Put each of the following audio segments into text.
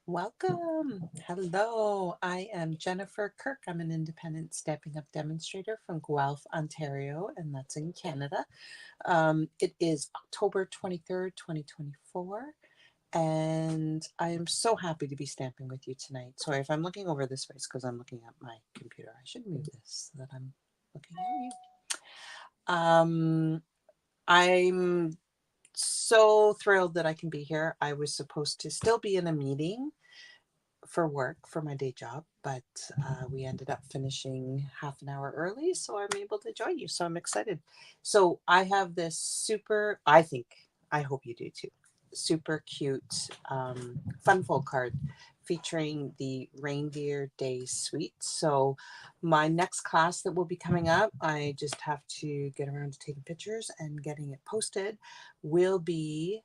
Welcome. Hello. I am Jennifer Kirk. I'm an independent Stamping Up demonstrator from Guelph, Ontario, and that's in Canada. It is October 23rd, 2024, and I am so happy to be stamping with you tonight. Sorry if I'm looking over this way, it's because I'm looking at my computer. I should move this so that I'm looking at you. I'm so thrilled that I can be here. I was supposed to still be in a meeting for work for my day job, but we ended up finishing half an hour early, so I'm able to join you. So I'm excited. So I have this super, I hope you do too, super cute fun fold card featuring the Reindeer Days suite. So my next class that will be coming up, I just have to get around to taking pictures and getting it posted, will be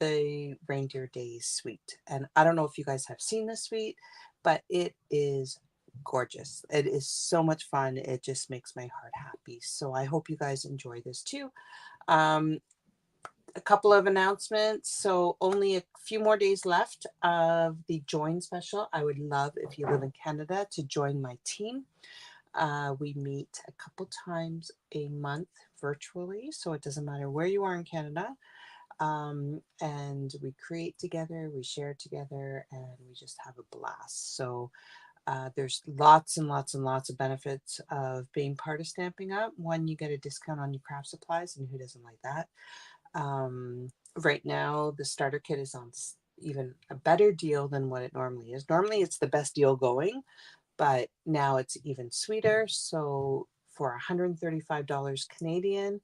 the Reindeer Days suite. And I don't know if you guys have seen this suite, but it is gorgeous. It is so much fun. It just makes my heart happy. So I hope you guys enjoy this too. Um, a couple of announcements. So only a few more days left of the join special. I would love if you live in Canada to join my team. We meet a couple times a month virtually, so it doesn't matter where you are in Canada. And we create together, we share together, and we just have a blast. So there's lots and lots and lots of benefits of being part of Stamping Up. One, you get a discount on your craft supplies, and who doesn't like that? Right now, the starter kit is on even a better deal than what it normally is. Normally, it's the best deal going, but now it's even sweeter. So for $135 Canadian,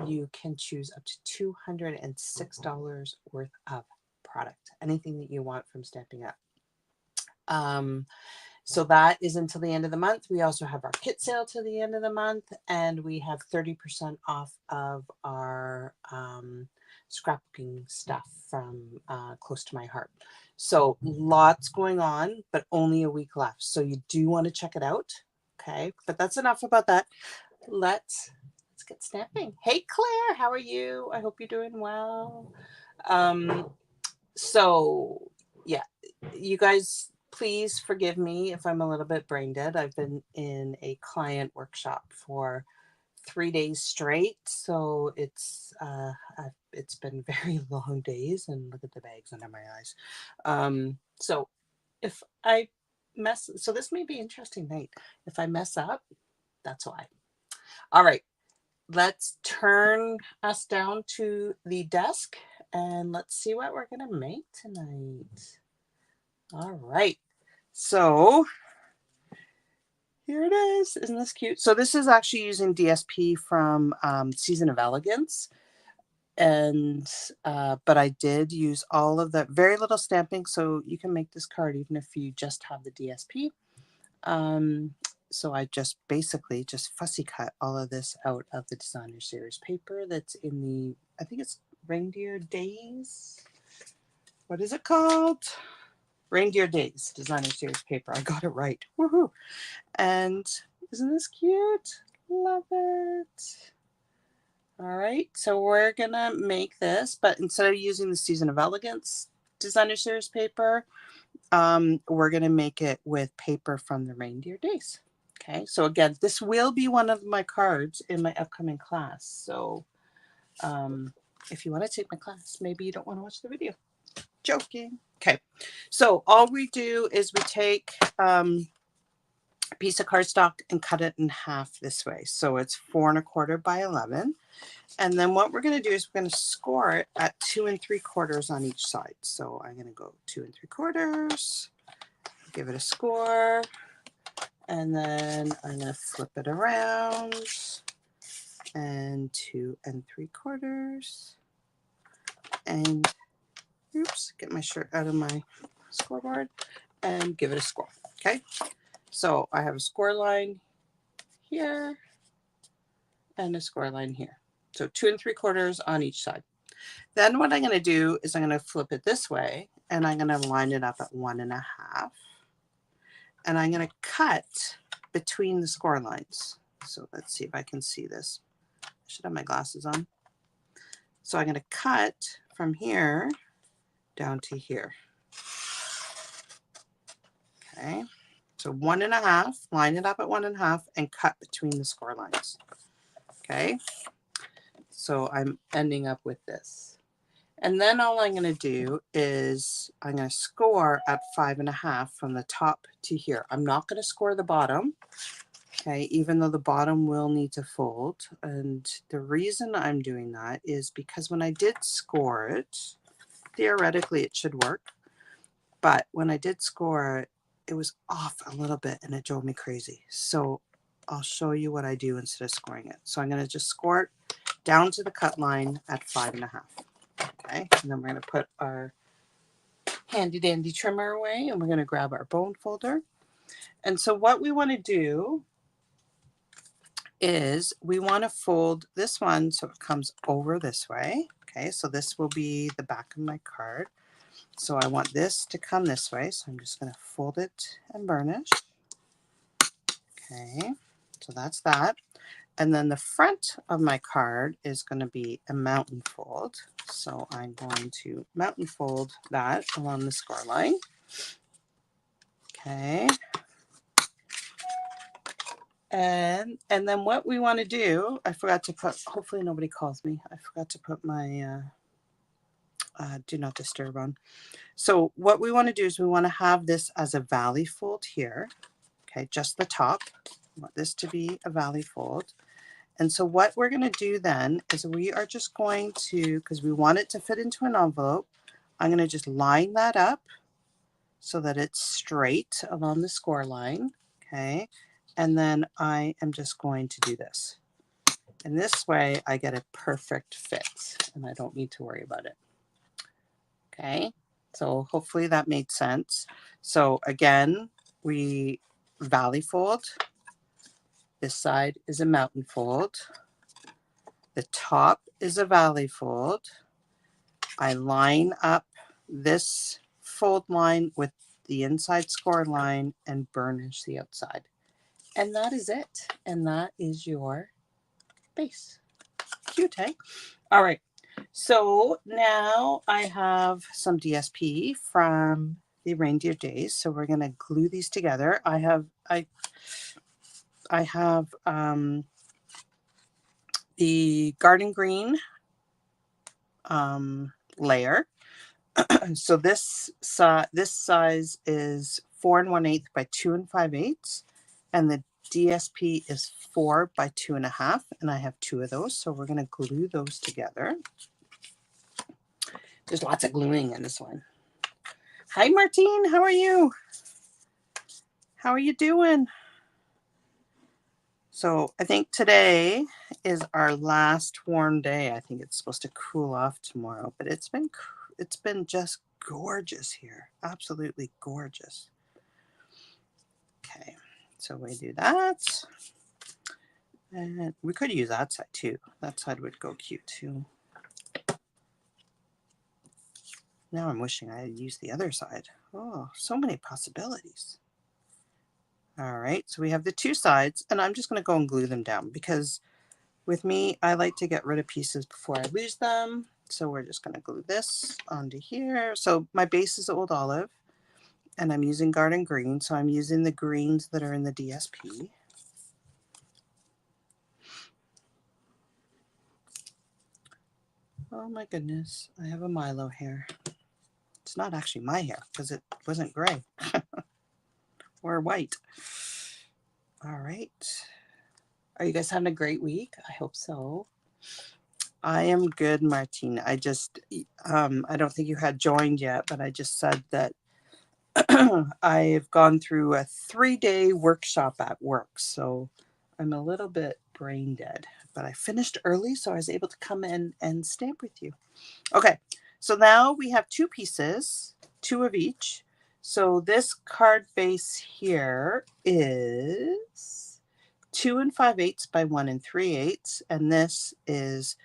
you can choose up to $206 worth of product, anything that you want from Stamping Up. So that is until the end of the month. We also have our kit sale till the end of the month, and we have 30% off of our scrapbooking stuff from Close to My Heart. So lots going on, but only a week left. So you do want to check it out. Okay, but that's enough about that. Let's get stamping. Hey Claire, how are you? I hope you're doing well. Um, so yeah, you guys, please forgive me if I'm a little bit brain dead. I've been in a client workshop for 3 days straight, so it's been very long days. And look at the bags under my eyes. So if I so this may be an interesting night. If I mess up, that's why. All right, let's turn us down to the desk and let's see what we're gonna make tonight. All right. So here it is. Isn't this cute? So this is actually using DSP from Season of Elegance. And but I did use all of that, very little stamping, so you can make this card even if you just have the DSP. So I just basically just fussy cut all of this out of the designer series paper that's in the, I think it's Reindeer Days. What is it called? Reindeer Days designer series paper. I got it right. Woohoo! And isn't this cute? Love it. All right, so we're gonna make this, but instead of using the Season of Elegance designer series paper, we're gonna make it with paper from the Reindeer Days. Okay, so again, this will be one of my cards in my upcoming class. So if you want to take my class, maybe you don't want to watch the video. Joking. Okay, so all we do is we take a piece of cardstock and cut it in half this way. So it's 4 1/4 by 11. And then what we're going to do is we're going to score it at 2 3/4 on each side. So I'm going to go 2 3/4, give it a score, and then I'm going to flip it around and 2 3/4, and oops, get my shirt out of my scoreboard and give it a score. Okay, so I have a score line here and a score line here. So 2 3/4 on each side. Then what I'm going to do is I'm going to flip it this way, and I'm going to line it up at 1 1/2. And I'm going to cut between the score lines. So let's see if I can see this. I should have my glasses on. So I'm going to cut from here down to here. Okay, so 1.5, line it up at 1.5 and cut between the score lines. Okay, so I'm ending up with this. And then all I'm going to do is I'm going to score at 5.5 from the top to here. I'm not going to score the bottom, okay, even though the bottom will need to fold. And the reason I'm doing that is because when I did score it, theoretically it should work. But when I did score it, it was off a little bit and it drove me crazy. So I'll show you what I do instead of scoring it. So I'm going to just score it down to the cut line at 5.5. Okay, and then we're going to put our handy dandy trimmer away and we're going to grab our bone folder. And so what we want to do is we want to fold this one so it comes over this way. Okay, so this will be the back of my card. So I want this to come this way. So I'm just going to fold it and burnish. Okay, so that's that. And then the front of my card is going to be a mountain fold. So I'm going to mountain fold that along the score line. Okay. And then what we want to do, I forgot to put, hopefully nobody calls me. I forgot to put my do not disturb on. So what we want to do is we want to have this as a valley fold here. Okay, just the top. I want this to be a valley fold. And so what we're going to do then is we are just going to, because we want it to fit into an envelope, I'm going to just line that up so that it's straight along the score line. Okay, and then I am just going to do this. And this way I get a perfect fit and I don't need to worry about it. Okay, so hopefully that made sense. So again, we valley fold. This side is a mountain fold. The top is a valley fold. I line up this fold line with the inside score line and burnish the outside. And that is it. And that is your base. Cute, eh? All right. So now I have some DSP from the Reindeer Days. So we're going to glue these together. I have the garden green layer. So this size is 4 1/8 by 2 5/8, and the DSP is 4 by 2.5, and I have 2 of those. So we're going to glue those together. There's lots of gluing in this one. Hi, Martine. How are you? How are you doing? So I think today is our last warm day. I think it's supposed to cool off tomorrow, but it's been just gorgeous here. Absolutely gorgeous. Okay, so we do that. And we could use that side too. That side would go cute too. Now I'm wishing I had used the other side. Oh, so many possibilities. All right, so we have the 2 sides, and I'm just going to go and glue them down because with me, I like to get rid of pieces before I lose them. So we're just going to glue this onto here. So my base is Old Olive, and I'm using Garden Green, so I'm using the greens that are in the DSP. Oh my goodness, I have a Milo hair. It's not actually my hair because it wasn't gray or white. All right. Are you guys having a great week? I hope so. I am good, Martine. I just, I don't think you had joined yet, but I just said that I've gone through a 3-day workshop at work. So I'm a little bit brain dead, but I finished early, so I was able to come in and stamp with you. Okay, so now we have 2 pieces, 2 of each. So this card base here is 2 5/8 by 1 3/8, and this is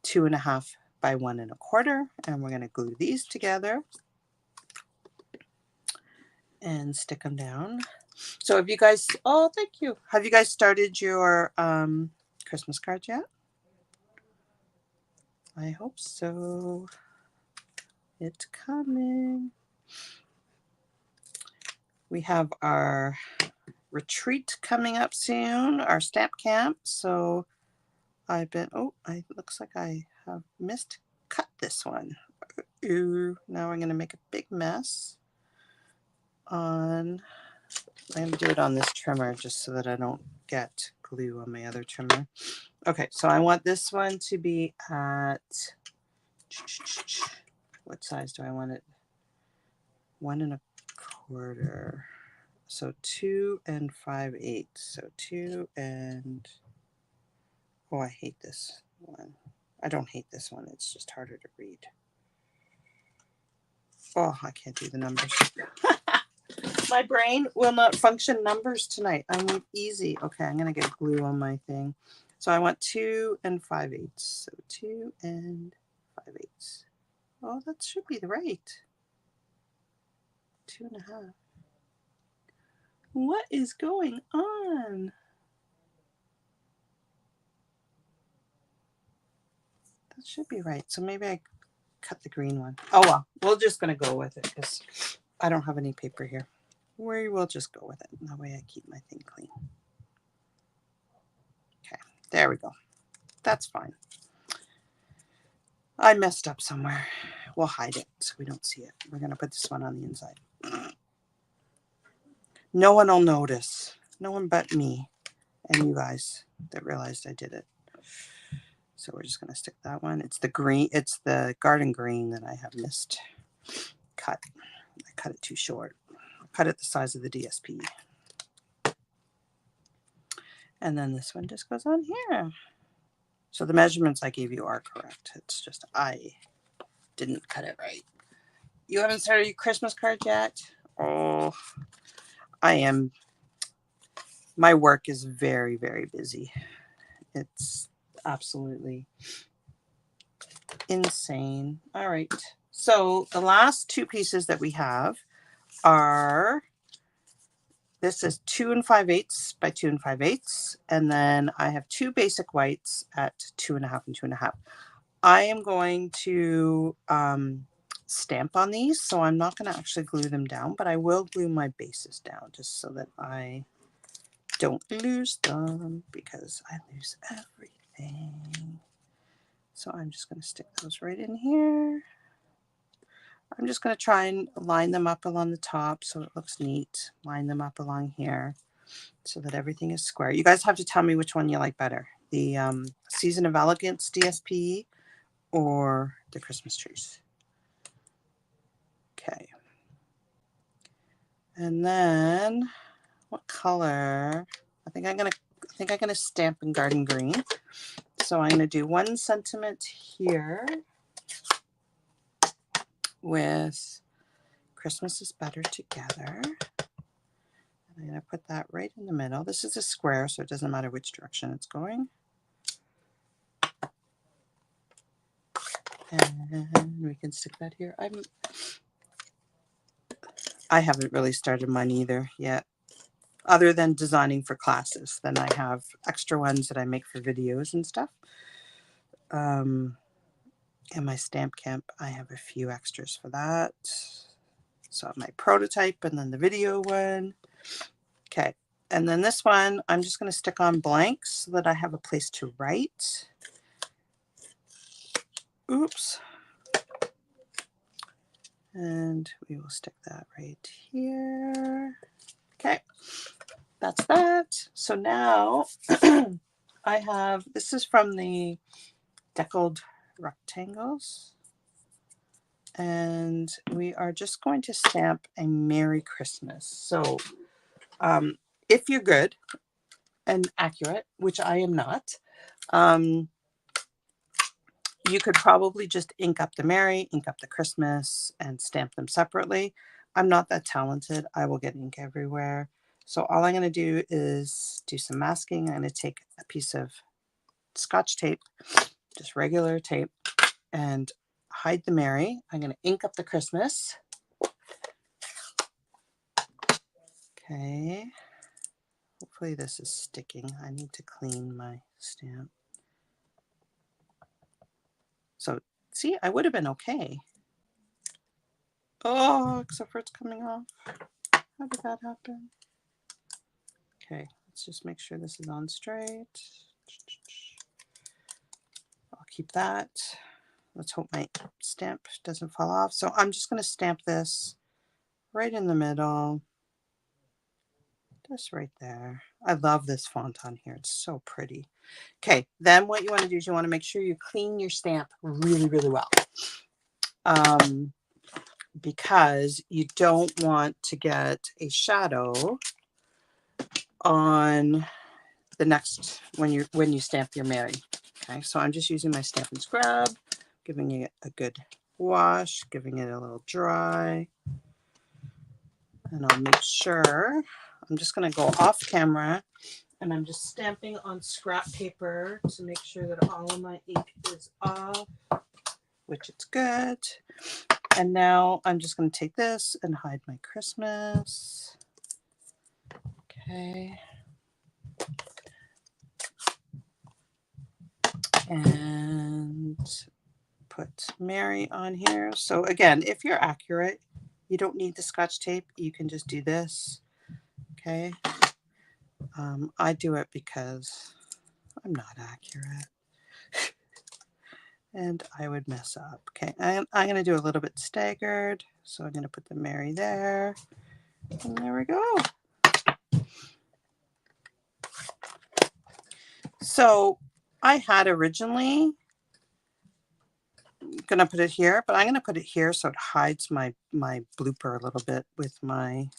2.5 by 1 1/4. And we're going to glue these together and stick them down. So have you guys, oh, thank you. Have you guys started your Christmas cards yet? I hope so. It's coming. We have our retreat coming up soon, our stamp camp. So I've been, looks like I have cut this one. Ooh, now I'm going to make a big mess on, I'm going to do it on this trimmer just so that I don't get glue on my other trimmer. Okay, so I want this one to be at, what size do I want it? 1 1/4. So 2 5/8. So 2 and, oh, I hate this one. I don't hate this one. It's just harder to read. Oh, I can't do the numbers. My brain will not function numbers tonight. I need easy. Okay, I'm going to get glue on my thing. So I want 2 5/8. So 2 5/8. Oh, that should be the right. 2 1/2. What is going on? That should be right. So maybe I cut the green one. Oh, well, we're just going to go with it because I don't have any paper here. We will just go with it. That way I keep my thing clean. Okay, there we go. That's fine. I messed up somewhere. We'll hide it so we don't see it. We're going to put this one on the inside. No one will notice. No one but me and you guys that realized I did it. So we're just going to stick that one. It's the green. It's the garden green that I have missed cut. I cut it too short. I cut it the size of the DSP. And then this one just goes on here. So the measurements I gave you are correct. It's just I didn't cut it right. You haven't started your Christmas card yet? Oh, I am. My work is very, very busy. It's absolutely insane. All right. So the last two pieces that we have are, this is 2 5/8 by 2 5/8. And then I have two basic whites at 2 1/2 and 2 1/2. I am going to stamp on these, so I'm not going to actually glue them down, but I will glue my bases down just so that I don't lose them, because I lose everything. So I'm just going to stick those right in here. I'm just going to try and line them up along the top so it looks neat. Line them up along here so that everything is square. You guys have to tell me which one you like better, the Season of Elegance DSP or the Christmas trees. Okay. And then what color? I think I'm gonna stamp in garden green. So I'm gonna do 1 sentiment here with Christmas is Better Together. And I'm gonna put that right in the middle. This is a square, so it doesn't matter which direction it's going. And we can stick that here. I haven't really started mine either yet, other than designing for classes. Then I have extra ones that I make for videos and stuff. In my stamp camp, I have a few extras for that. So my prototype and then the video one. Okay, and then this one, I'm just going to stick on blanks so that I have a place to write. Oops. And we will stick that right here. Okay, that's that. So now I have, this is from the Deckled Rectangles. And we are just going to stamp a Merry Christmas. So if you're good and accurate, which I am not, you could probably just ink up the Merry, ink up the Christmas, and stamp them separately. I'm not that talented. I will get ink everywhere. So all I'm going to do is do some masking. I'm going to take a piece of Scotch tape, just regular tape, and hide the Merry. I'm going to ink up the Christmas. Okay. Hopefully this is sticking. I need to clean my stamp. So see, I would have been okay. Oh, except for it's coming off. How did that happen? Okay, let's just make sure this is on straight. I'll keep that. Let's hope my stamp doesn't fall off. So I'm just going to stamp this right in the middle. Just right there. I love this font on here. It's so pretty. Okay, then what you want to do is you want to make sure you clean your stamp really, really well. Because you don't want to get a shadow on the next when you stamp your Mary. Okay, so I'm just using my Stamp and Scrub, giving it a good wash, giving it a little dry, and I'll make sure I'm just going to go off camera and I'm just stamping on scrap paper to make sure that all of my ink is off, which it's good. And now I'm just going to take this and hide my Christmas. Okay. And put Mary on here. So again, if you're accurate, you don't need the Scotch tape. You can just do this. Okay. I do it because I'm not accurate. And I would mess up. Okay, I'm going to do a little bit staggered. So I'm going to put the Mary there. And there we go. So I had originally going to put it here, but I'm going to put it here so it hides my blooper a little bit with my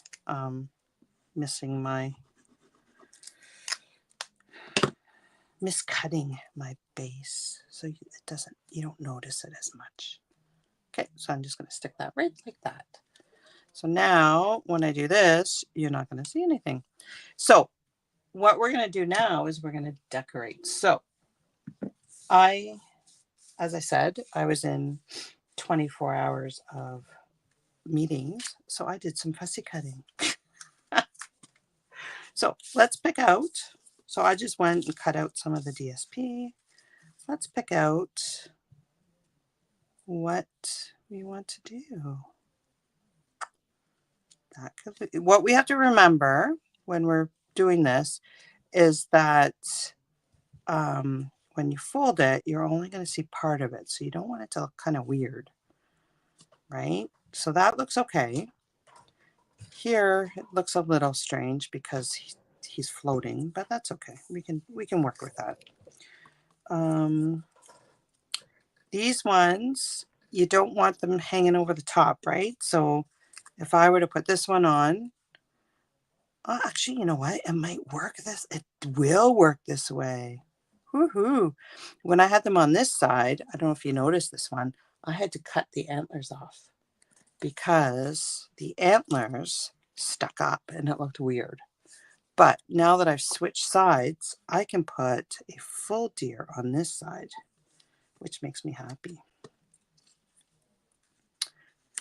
missing my miscutting my base, so it doesn't, you don't notice it as much. Okay, so I'm just going to stick that right like that. So now when I do this, you're not going to see anything. So what we're going to do now is we're going to decorate. So as I said, I was in 24 hours of meetings, so I did some fussy cutting. So let's pick out. So I just went and cut out some of the DSP. Let's pick out what we want to do. What we have to remember when we're doing this is that when you fold it, you're only going to see part of it. So you don't want it to look kind of weird, right? So that looks okay. Here it looks a little strange because he's floating, but that's okay. We can work with that. These ones, you don't want them hanging over the top, right? So if I were to put this one on, actually, you know what? It might work it will work this way. Woohoo. When I had them on this side, I don't know if you noticed this one, I had to cut the antlers off because the antlers stuck up and it looked weird. But now that I've switched sides, I can put a full deer on this side, which makes me happy.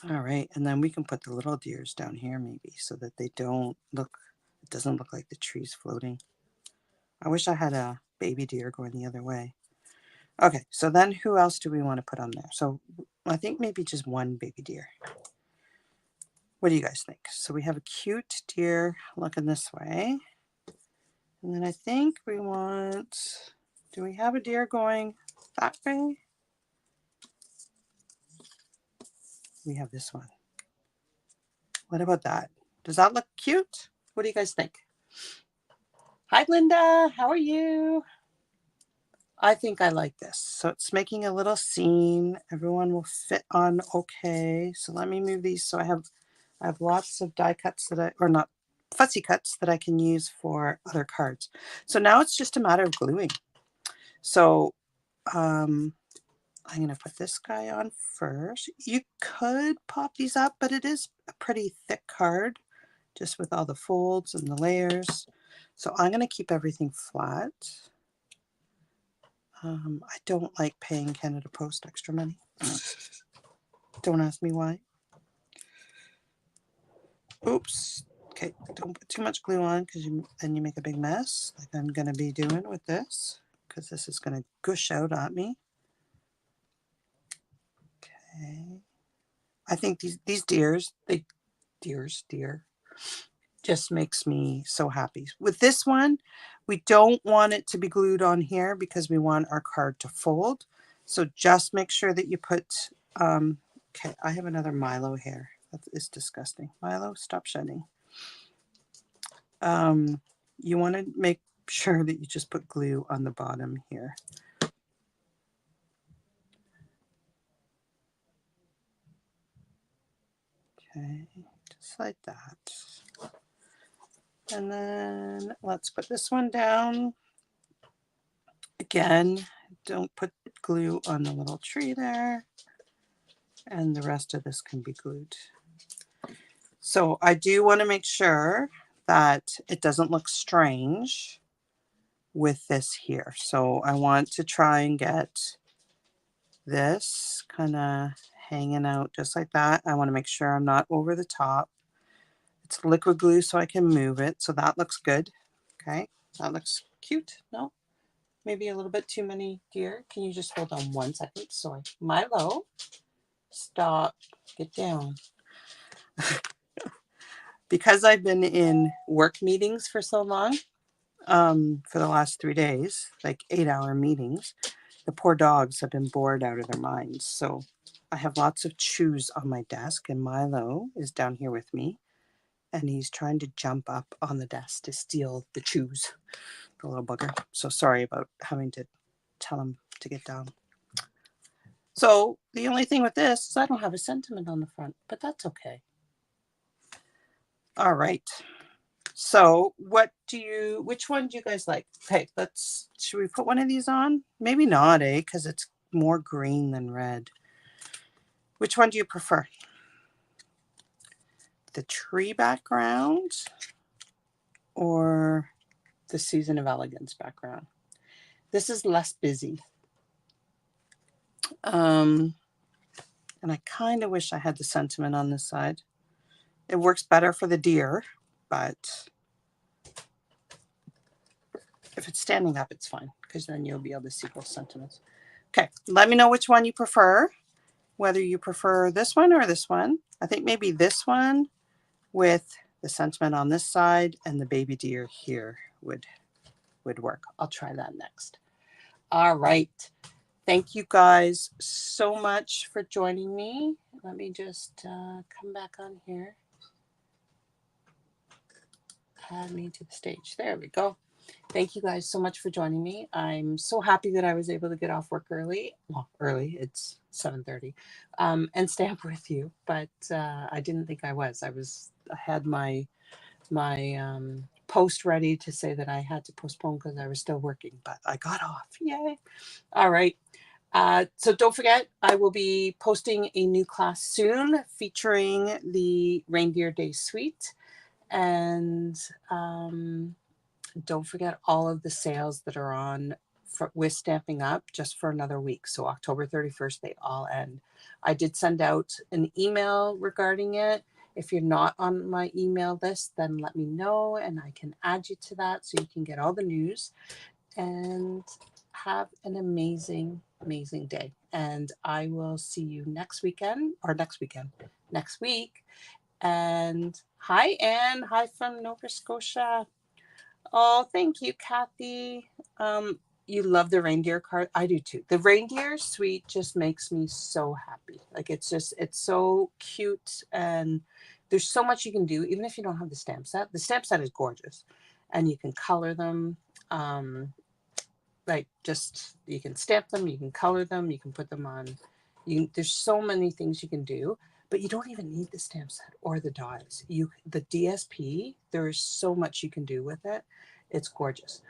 All right, and then we can put the little deers down here maybe so that they don't look, it doesn't look like the tree's floating. I wish I had a baby deer going the other way. Okay, so then who else do we want to put on there? So I think maybe just one baby deer. What do you guys think? So we have a cute deer looking this way. And then I think we want, do we have a deer going that way? We have this one. What about that? Does that look cute? What do you guys think? Hi, Linda. How are you? I think I like this. So it's making a little scene. Everyone will fit on okay. So let me move these. So I have lots of die cuts or not fussy cuts that I can use for other cards. So now it's just a matter of gluing. So I'm going to put this guy on first. You could pop these up, but it is a pretty thick card just with all the folds and the layers. So I'm going to keep everything flat. I don't like paying Canada Post extra money. Don't ask me why. Oops. Okay, don't put too much glue on because then you make a big mess like I'm going to be doing with this because this is going to gush out at me. Okay. I think these deer. Just makes me so happy. With this one, we don't want it to be glued on here because we want our card to fold. So just make sure that you put, okay, I have another Milo here. That is disgusting. Milo, stop shedding. You want to make sure that you just put glue on the bottom here. Okay, just like that. And then let's put this one down. Again, don't put glue on the little tree there. And the rest of this can be glued. So I do want to make sure that it doesn't look strange with this here. So I want to try and get this kind of hanging out just like that. I want to make sure I'm not over the top. It's liquid glue so I can move it. So that looks good. Okay, that looks cute. No, maybe a little bit too many, dear. Can you just hold on 1 second? So Milo, stop, get down. Because I've been in work meetings for so long, for the last 3 days, like 8-hour meetings, the poor dogs have been bored out of their minds. So I have lots of chews on my desk, and Milo is down here with me, and he's trying to jump up on the desk to steal the chews, the little bugger. So sorry about having to tell him to get down. So the only thing with this is I don't have a sentiment on the front, but that's okay. All right. So which one do you guys like? Okay, should we put one of these on? Maybe not, because it's more green than red. Which one do you prefer? The tree background or the Season of Elegance background? This is less busy. And I kind of wish I had the sentiment on this side. It works better for the deer, but if it's standing up, it's fine, because then you'll be able to see both sentiments. Okay, let me know which one you prefer, whether you prefer this one or this one. I think maybe this one with the sentiment on this side and the baby deer here would work. I'll try that next. All right. Thank you guys so much for joining me. Let me just come back on here. Add me to the stage. There we go. Thank you guys so much for joining me. I'm so happy that I was able to get off work early. Well, early, it's 7:30, and stay up with you. But I didn't think I was. I had my post ready to say that I had to postpone because I was still working, but I got off. Yay. All right. So don't forget, I will be posting a new class soon featuring the Reindeer Days suite. And don't forget all of the sales that are on with Stamping Up just for another week. So October 31st, they all end. I did send out an email regarding it. If you're not on my email list, then let me know and I can add you to that so you can get all the news. And have an amazing, amazing day. And I will see you next week. And hi, Anne. Hi from Nova Scotia. Oh, thank you, Kathy. You love the reindeer card. I do too. The reindeer suite just makes me so happy. Like it's so cute, and there's so much you can do, even if you don't have the stamp set. The stamp set is gorgeous, and you can color them. You can stamp them, you can color them, you can put them on. There's so many things you can do, but you don't even need the stamp set or the dies. The DSP, there's so much you can do with it. It's gorgeous.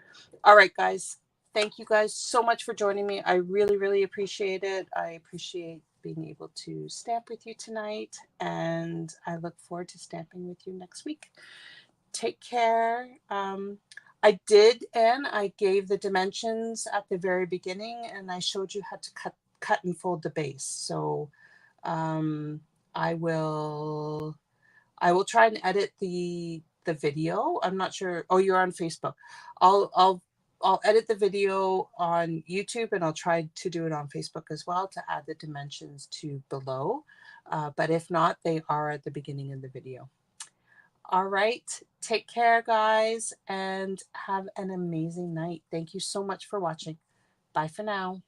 All right, guys. Thank you guys so much for joining me. I really, really appreciate it. I appreciate being able to stamp with you tonight, and I look forward to stamping with you next week. Take care. I did, and I gave the dimensions at the very beginning, and I showed you how to cut and fold the base. So I will try and edit the video. I'm not sure. Oh, you're on Facebook. I'll edit the video on YouTube, and I'll try to do it on Facebook as well to add the dimensions to below. But if not, they are at the beginning of the video. All right. Take care, guys, and have an amazing night. Thank you so much for watching. Bye for now.